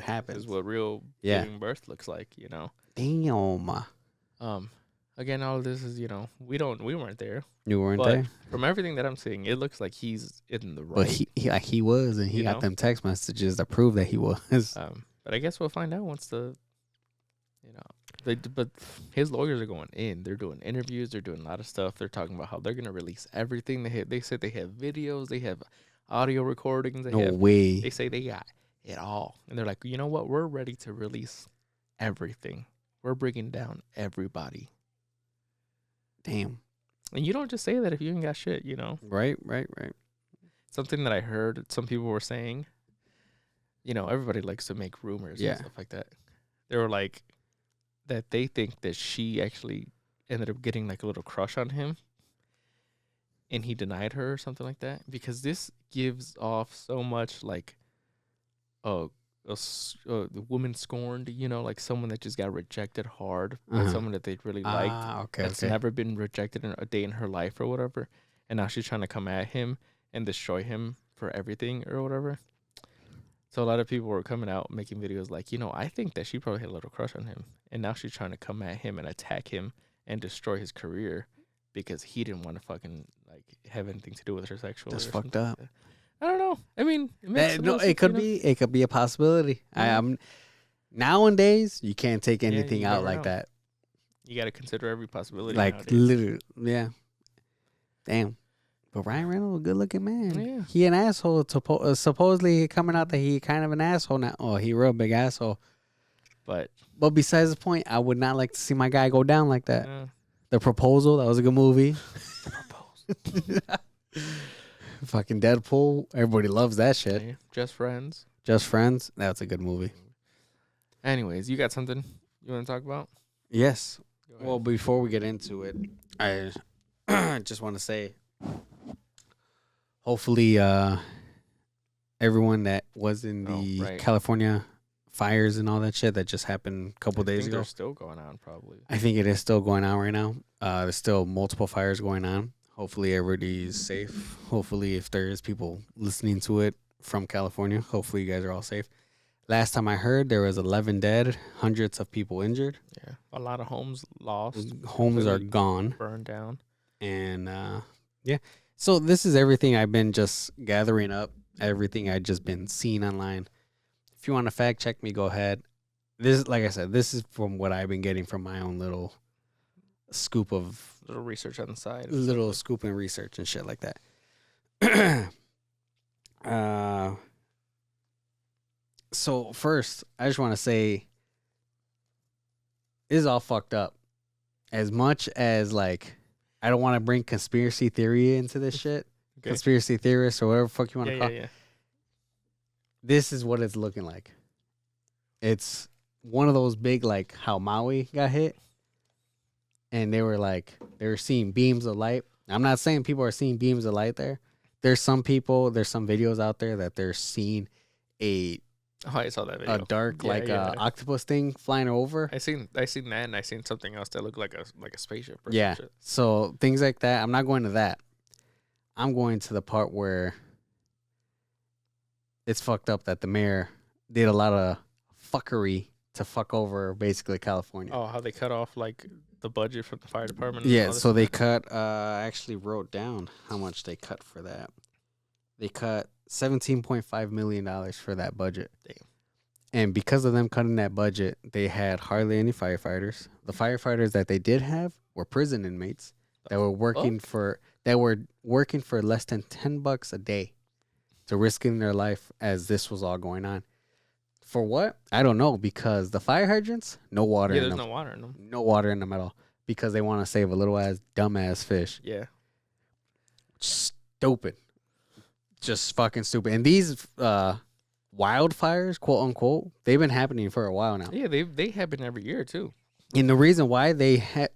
happens. This is what real giving birth looks like, Damn. Again, all of this is, we weren't there. You weren't there. From everything that I'm seeing, it looks like he's in the right. But he was, and he got them text messages that prove that he was. But I guess we'll find out once but his lawyers are going in. They're doing interviews. They're doing a lot of stuff. They're talking about how they're gonna release everything. They said they have videos. They have audio recordings. No way. They say they got it all, and they're like, you know what? We're ready to release everything. We're bringing down everybody. Damn. And you don't just say that if you ain't got shit, Right. Something that I heard some people were saying, everybody likes to make rumors and stuff like that. They were like that they think that she actually ended up getting like a little crush on him and he denied her or something like that, because this gives off so much like the woman scorned, like someone that just got rejected hard by someone that they really liked. That's never been rejected in a day in her life or whatever. And now she's trying to come at him and destroy him for everything or whatever. So a lot of people were coming out making videos like, I think that she probably had a little crush on him, and now she's trying to come at him and attack him and destroy his career because he didn't want to fucking like have anything to do with her sexually. That's or fucked something up. like that. I don't know. I mean, it makes No, it could be. It could be a possibility. Mhm. Nowadays you can't take Yeah, anything you out never like know. that. You got to consider every possibility Like nowadays. literally, yeah. Damn. But Ryan Reynolds, a good looking man. Yeah. He an asshole. Supposedly coming out that he kind of an asshole now. Oh, he a real big asshole. But But besides the point, I would not like to see my guy go down like that. uh, The Proposal, that was a good movie. the proposal. Fucking Deadpool, everybody loves that shit. Yeah, Just Friends. Just Friends, that's a good movie. Anyways, you got something you want to talk about? Yes. Go ahead. Well, before we get into it, I just want to say, hopefully, everyone that was in the right. California fires and all that shit that just happened a couple I days think ago. they're still going on, probably. I think it is still going on right now. There's still multiple fires going on. Hopefully everybody's safe. Hopefully if there is people listening to it from California, hopefully you guys are all safe. Last time I heard, there was 11 dead, hundreds of people injured. Yeah, a lot of homes lost. Homes are completely gone. burned down. And yeah. So this is everything I've been just gathering up, everything I've just been seeing online. If you want to fact check me, go ahead. This, like I said, this is from what I've been getting from my own little scoop of Little research on the side. little scoop and research and shit like that. So first, I just want to say, this is all fucked up. As much as like, I don't want to bring conspiracy theory into this shit, Okay. conspiracy theorists or whatever the fuck you want to Yeah, call. yeah. This is what it's looking like. It's one of those big, like how Maui got hit, and they were seeing beams of light. I'm not saying people are seeing beams of light there. There's some videos out there that they're seeing a Oh, I saw that video. dark Yeah. octopus thing flying over. I seen that, and I seen something else that looked like a spaceship. Or Yeah. some shit. So things like that. I'm not going to that. I'm going to the part where it's fucked up that the mayor did a lot of fuckery to fuck over basically California. Oh, how they cut off like the budget from the fire department. and Yeah, all this so they stuff? cut. I actually wrote down how much they cut for that. They cut $17.5 million for that budget. Damn. And because of them cutting that budget, they had hardly any firefighters. The firefighters that they did have were prison inmates that were working for less than $10 a day, to risking their life as this was all going on. For what? I don't know, because the fire hydrants, no water Yeah, in there's them. no water in them. No water in them at all, because they want to save a little ass dumbass fish. Yeah. Stupid. Just fucking stupid. And these wildfires, quote unquote, they've been happening for a while now. Yeah, they happen every year too. And the reason why they have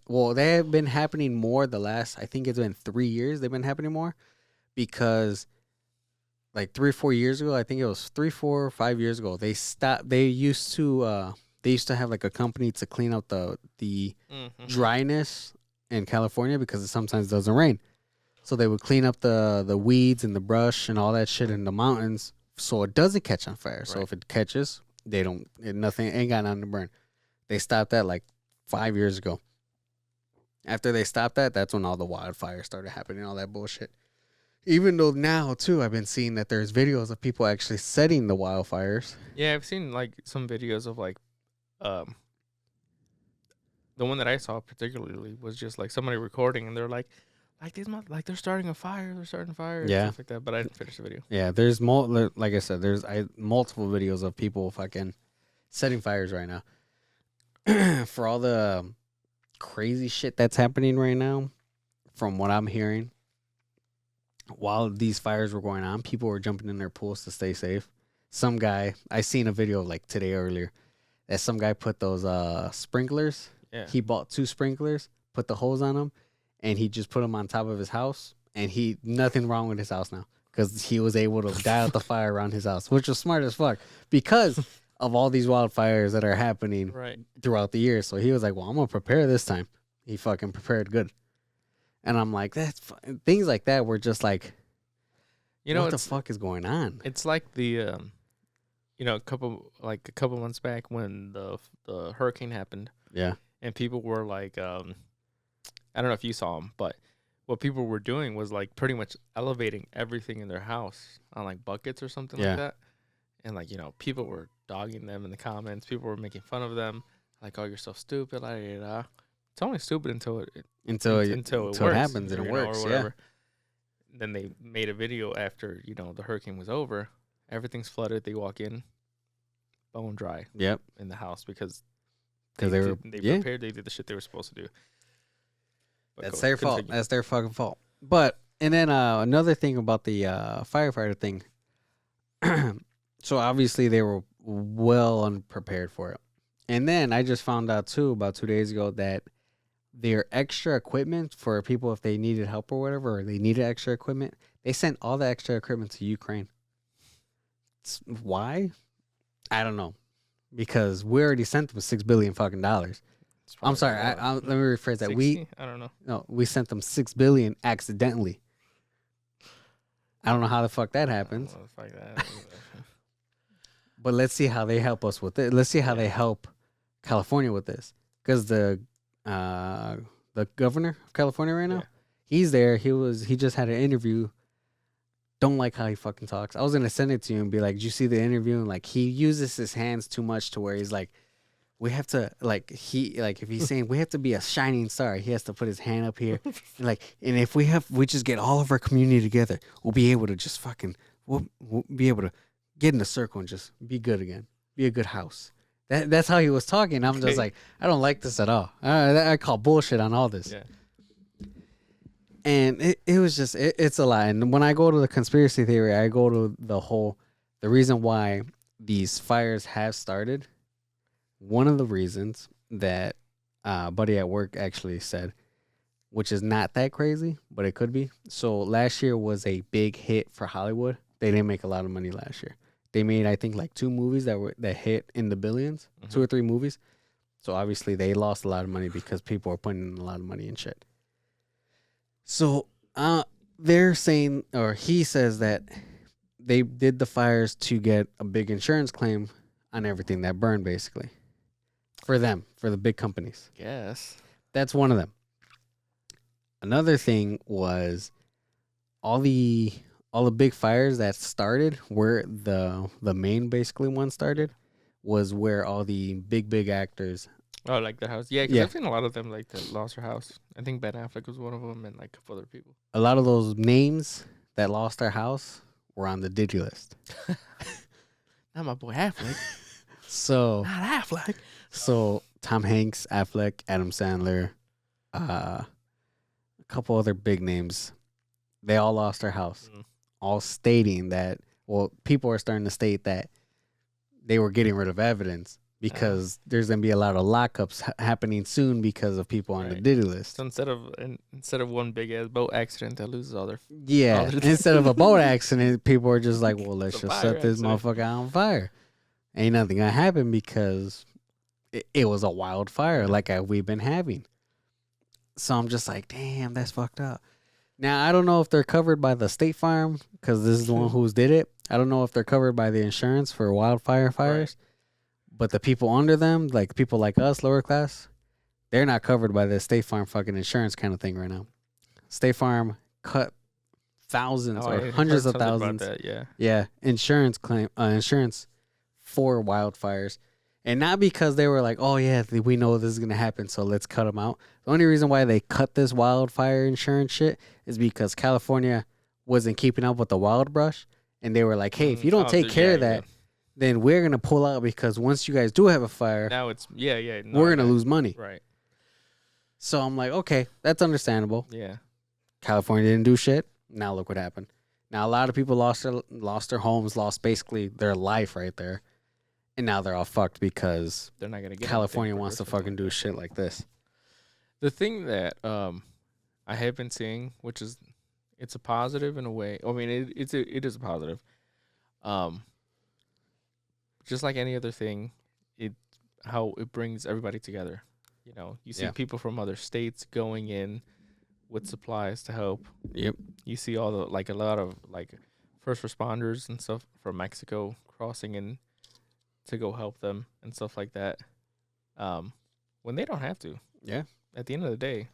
been happening more the last, I think it's been 3 years, they've been happening more, because like 3 or 4 years ago, I think it was 3, 4, 5 years ago, they stopped. They used to have like a company to clean out the Mm-hmm. dryness in California, because it sometimes doesn't rain. So they would clean up the weeds and the brush and all that shit in the mountains, so it doesn't catch on fire. So Right. if it catches, nothing ain't got nothing to burn. They stopped that like 5 years ago. After they stopped that, that's when all the wildfires started happening, all that bullshit. Even though now too, I've been seeing that there's videos of people actually setting the wildfires. Yeah, I've seen like some videos of like, the one that I saw particularly was just like somebody recording, and they're like they're starting a fire, and Yeah. stuff like that. But I didn't finish the video. Yeah, there's like I said, there's multiple videos of people fucking setting fires right now. For all the crazy shit that's happening right now, from what I'm hearing, while these fires were going on, people were jumping in their pools to stay safe. Some guy, I seen a video like today earlier, that some guy put those sprinklers. Yeah. He bought 2 sprinklers, put the hose on them, and he just put them on top of his house. And nothing wrong with his house now, because he was able to die out the fire around his house, which was smart as fuck, because of all these wildfires that are happening Right. throughout the year. So he was like, well, I'm going to prepare this time. He fucking prepared good. And I'm like, things like that were just like, You know, what the it's fuck is going on? it's like the a couple months back when the hurricane happened, Yeah. and people were like, I don't know if you saw them, but what people were doing was like pretty much elevating everything in their house on like buckets or something like that. And like, people were dogging them in the comments. People were making fun of them. Like, oh, you're so stupid. La, la, la. It's only stupid until it works, happens and or, it works. or whatever. Then they made a video after, the hurricane was over. Everything's flooded. They walk in, bone dry. Yep. In the house because they prepared. They did the shit they were supposed to do. But that's their fault. That's their fucking fault. But and then another thing about the firefighter thing. So obviously they were well unprepared for it. And then I just found out too about 2 days ago that their extra equipment for people if they needed help or whatever, or they needed extra equipment, they sent all the extra equipment to Ukraine. Why? I don't know. Because we already sent them $6 billion fucking dollars. I'm sorry. Let me rephrase that. 60? I don't know. No, we sent them $6 billion accidentally. I don't know how the fuck that happens. Fuck that. But let's see how they help us with it. Let's see how they help California with this. Because the governor of California right now, he's there. He just had an interview. Don't like how he fucking talks. I was gonna send it to you and be like, "Did you see the interview?" And like he uses his hands too much to where he's like, "We have to if he's saying we have to be a shining star, he has to put his hand up here, and if we just get all of our community together, we'll be able to just we'll be able to get in a circle and just be good again, be a good house." That's how he was talking. I'm just like, I don't like this at all. I call bullshit on all this. Yeah. And it was just, it's a lie. And when I go to the conspiracy theory, I go to the reason why these fires have started. One of the reasons that a buddy at work actually said, which is not that crazy, but it could be. So last year was a big hit for Hollywood. They didn't make a lot of money last year. They made, I think, like 2 movies that hit in the billions, 2 or 3 movies. So obviously they lost a lot of money because people are putting in a lot of money in shit. So they're saying, or he says that they did the fires to get a big insurance claim on everything that burned, basically. For them, for the big companies. Yes. That's one of them. Another thing was all the big fires that started, where the main basically one started, was where all the big actors. Oh, like the house. Yeah, because I've seen a lot of them like that lost their house. I think Ben Affleck was one of them, and like a couple other people. A lot of those names that lost their house were on the Diddy list. Not my boy Affleck. So not Affleck. So Tom Hanks, Affleck, Adam Sandler, a couple other big names, they all lost their house. All stating that, people are starting to state that they were getting rid of evidence because there's going to be a lot of lockups happening soon because of people on the Diddy list. So instead of one big ass boat accident that loses all their instead of a boat accident, people are just like, well, let's just set this motherfucker on fire. Ain't nothing going to happen because it was a wildfire like we've been having. So I'm just like, damn, that's fucked up. Now, I don't know if they're covered by the State Farm because this is the one who did it. I don't know if they're covered by the insurance for wildfire fires. But the people under them, like people like us, lower class, they're not covered by the State Farm fucking insurance kind of thing right now. State Farm cut thousands or hundreds of thousands. About that, insurance for wildfires. And not because they were like, oh, yeah, we know this is going to happen, so let's cut them out. The only reason why they cut this wildfire insurance shit is because California wasn't keeping up with the wild brush. And they were like, hey, if you don't take care of that, then we're going to pull out because once you guys do have a fire, now it's, we're going to lose money. Right. So I'm like, okay, that's understandable. Yeah. California didn't do shit. Now look what happened. Now a lot of people lost their homes, lost basically their life right there. And now they're all fucked because they're not gonna get California wants to fucking do shit like this. The thing that I have been seeing, which is it's a positive in a way. I mean, it is a positive. Just like any other thing, how it brings everybody together. You know, you see people from other states going in with supplies to help. Yep. You see all the a lot of first responders and stuff from Mexico crossing in to go help them and stuff like that. When they don't have to. Yeah. At the end of the day,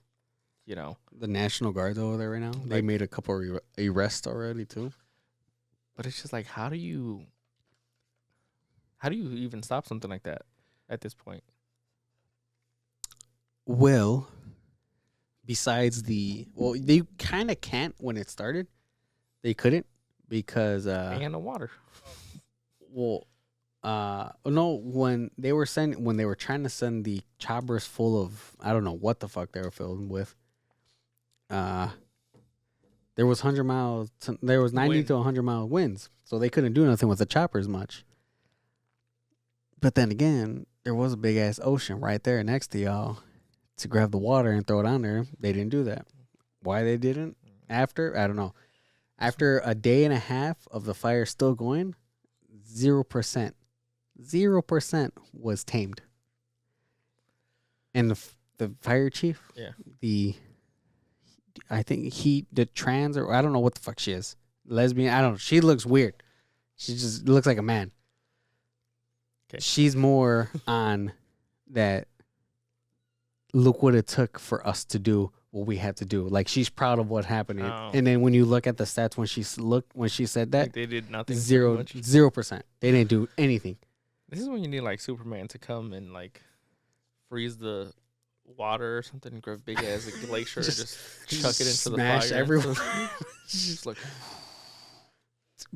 you know. The National Guard's over there right now. They Like- made a couple arrests already too. But it's just like, how do you even stop something like that at this point? Well, besides they kind of can't when it started. They couldn't because They had no water. well, no, when they were trying to send the choppers full of, I don't know what the fuck they were filled with. There was 90 Wind. to 100-mile winds, so they couldn't do nothing with the choppers much. But then again, there was a big ass ocean right there next to y'all to grab the water and throw it on there. They didn't do that. Why they didn't? After, I don't know. After a day and a half of the fire still going, 0% was tamed. And the fire chief, Yeah. I think the trans, or I don't know what the fuck she is, lesbian, I don't know. She looks weird. She just looks like a man. Okay. She's more on that. Look what it took for us to do what we had to do. Like, she's proud of what happened. Oh. And then when you look at the stats when she said that, Like they did nothing. pretty zero much. 0%. They didn't do anything. This is when you need like Superman to come and like freeze the water or something, grab big ass glacier, just chuck it into the fire. Smash everyone. Just like,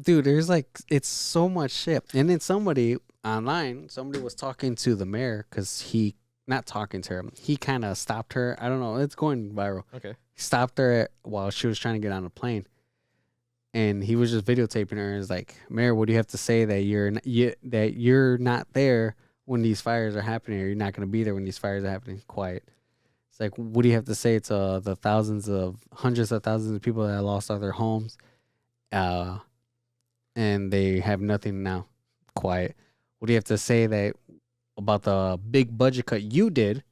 Dude, there's like, it's so much shit. And then somebody was talking to the mayor because not talking to her. He kind of stopped her. I don't know. It's going viral. okay. He stopped her while she was trying to get on a plane. And he was just videotaping her. And was like, Mayor, what do you have to say that you're not there when these fires are happening, or you're not going to be there when these fires are happening? Quiet. It's like, what do you have to say to the hundreds of thousands of people that lost all their homes, and they have nothing now? Quiet. What do you have to say about the big budget cut you did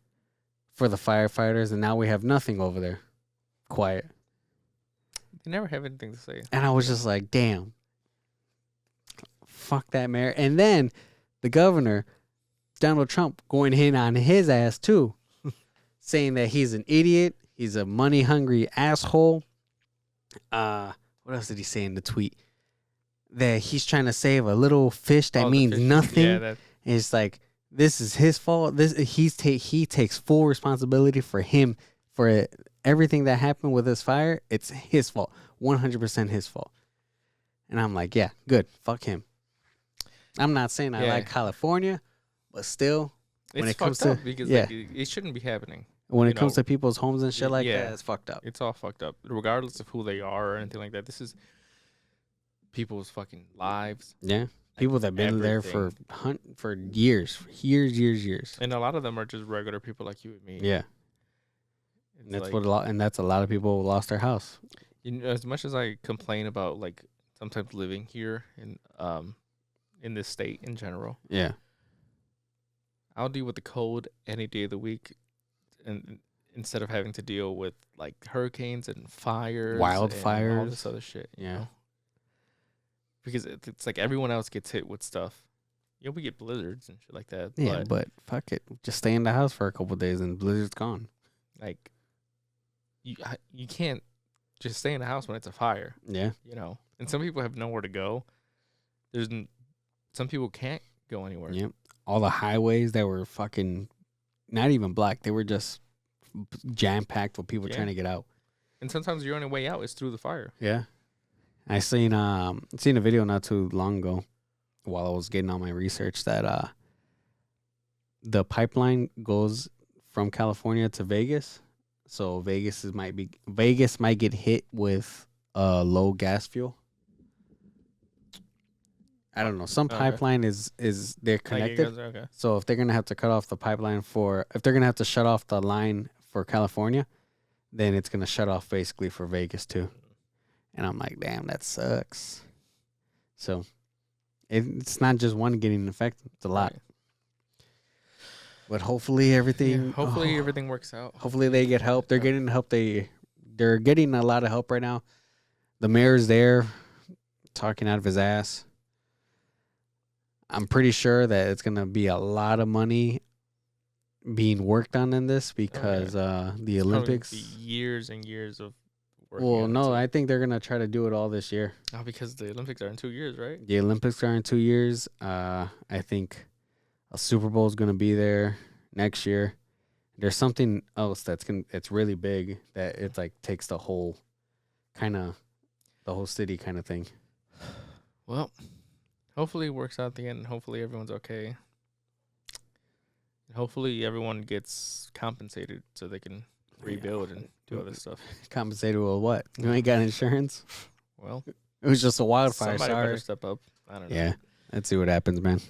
for the firefighters, and now we have nothing over there? Quiet. They never have anything to say. And I was just like, damn. Fuck that mayor. And then the governor, Donald Trump, going in on his ass too, saying that he's an idiot, he's a money-hungry asshole. What else did he say in the tweet? That he's trying to save a little fish that means nothing. Yeah, And it's like, this is his fault. He takes full responsibility for everything that happened with this fire. It's his fault. 100% his fault. And I'm like, yeah, good. Fuck him. I'm not saying I like California, but still, when it's it comes fucked to up because yeah, like, it shouldn't be happening. when it comes to people's homes and shit like yeah. that, it's fucked up. It's all fucked up, regardless of who they are or anything like that. This is people's fucking lives. Yeah, people that've been there for years, And a lot of them are just regular people like you and me. Yeah, It's and that's like, that's a lot of people lost their house. you know, as much as I complain about like sometimes living here in this state in general, Yeah, I'll deal with the cold any day of the week, and instead of having to deal with like hurricanes and fires, and all Wildfires. this other shit. You Yeah. know? Because it's like everyone else gets hit with stuff. Yeah, we get blizzards and shit like that. yeah, but fuck it, just stay in the house for a couple days and blizzard's gone. like you can't just stay in the house when it's a fire. Yeah, You know, and some people have nowhere to go. Some people can't go anywhere. yep. All the highways that were fucking not even black, they were just jam packed with people Yeah. trying to get out. And sometimes your only way out is through the fire. Yeah, I seen a video not too long ago while I was getting all my research that the pipeline goes from California to Vegas, so Vegas might get hit with low gas fuel. I don't know. Some Okay. pipeline is they're Like, it connected. goes- okay. So if they're gonna have to cut off the pipeline if they're gonna have to shut off the line for California, then it's gonna shut off basically for Vegas too. And I'm like, damn, that sucks. So it's not just one getting affected; it's a lot. Right. But hopefully everything. Yeah, hopefully everything works out. Hopefully they get help. They're getting help. They're getting a lot of help right now. The mayor's there, talking out of his ass. I'm pretty sure that it's gonna be a lot of money being worked on in this because the It's probably Olympics. be years and years of working Well, on it, no, too. I think they're gonna try to do it all this year. Oh, because the Olympics are in 2 years, right? The Olympics are in 2 years. I think a Super Bowl is gonna be there next year. There's something else it's really big that it's like takes the whole city kind of thing. Well, hopefully it works out at the end, and hopefully everyone's okay. And hopefully everyone gets compensated so they can rebuild and do other stuff. Compensated with what? You ain't got insurance? Well, It was just a wildfire. somebody better Sorry. step up. I don't know. Yeah. Let's see what happens, man.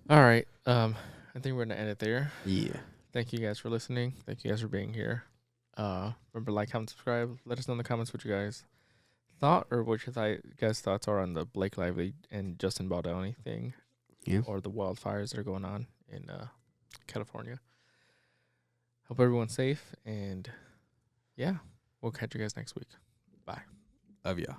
All right. I think we're gonna end it there. Yeah. Thank you guys for listening. Thank you guys for being here. Remember, like, comment, subscribe. Let us know in the comments what you guys thought or what your guys' thoughts are on the Blake Lively and Justin Baldoni thing. Yeah. Or the wildfires that are going on in California. Hope everyone's safe, and yeah, we'll catch you guys next week. Bye. Love ya.